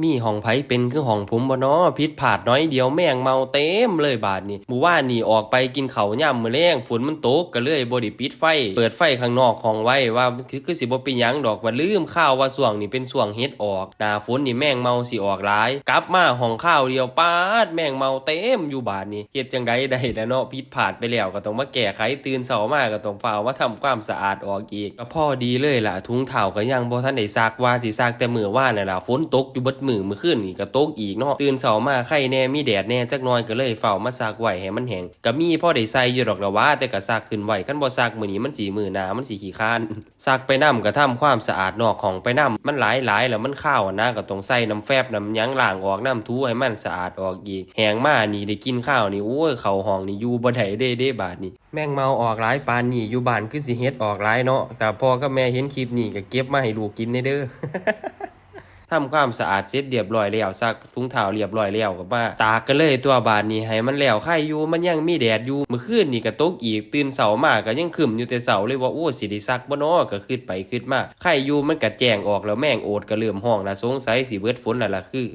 มีห้องไผเป็นคือห้องผมบ่น้อผิดพลาดน้อยเดียวแมงเมาเต็มเลยบาดนี้หมู่ว่านนี่ออกไปกินข้าวยามมื้อแลงฝนมันตกก็เลยบ่ได้ปิดไฟเปิดไฟข้างนอกห้องไว้ว่าคือสิบ่เป็นหยังดอกว่าลืมข่าวว่าช่วงนี้เป็นช่วงเห็ดออกหน้าฝนนี่แมงเมาสิออกหลายกลับมาห้องข้าวเดียวปาดแมงเมาเต็มอยู่บาดนี้เฮ็ดจังไดได้แล้วเนาะผิดพลาดไปแล้วก็ต้องมาแก้ไขตื่นเช้ามาก็ต้องฟ้าวมาทำความสะอาดออกอีกก็พอดีเลยล่ะถุงเท้าก็ยังบ่ทันได้ซักว่าสิซักแต่มื้อวานนั่นล่ะฝนตกอยู่เบิดมื้อคืนนี่ก็ตกอีกเนาะตื่นเช้ามาไข่แน่มีแดดแน่จักหน่อยก็เลยเฝ้ามาซักไว้ให้มันแห้งก็มีพอได้ใส่อยู่ดอกละว่าแต่ก็ซักขึ้นไว้คันบ่ซักมื้อนี้มันสิมื้อหน้ามันสิขี้คร้านซักไปนำก็ทำความสะอาดนอกห้องไปนำมันหลายแล้วมันคาวนะก็ต้องใส่น้ำแฟบน้ำหยังล้างออกน้ำถูให้มันสะอาดออกอีกแห้งมานี่ได้กินข้าวนี่โอ้ยเข้าห้องนี่อยู่บ่ได้เด้บาดนี้แมงเมาออกหลายปานนี่อยู่บ้านคือสิเฮ็ดออกหลายเนาะแต่พ่อกับแม่เห็นคลิปนี้ก็เก็บมาให้ลูกกินเด้อ ทำความสะอาดเสร็จเรียบร้อยแล้วซักถุงเท้าเรียบร้อยแล้วก็มาตากกันเลยตัวบาดนี้ให้มันแล้วไข่อยู่มันยังมีแดดอยู่เมื่อคืนนี่ก็ตกอีกตื่นเช้ามาก็ยังครึ้มอยู่แต่เช้าเลยว่าโอ้สิได้ซักบ่น้อก็คิดไปคิดมาไข่อยู่มันก็แจ้งออกแล้วแม่งโอดก็เริ่มห้องละสงสัยสิเบิดฝนแล้วล่ะคือ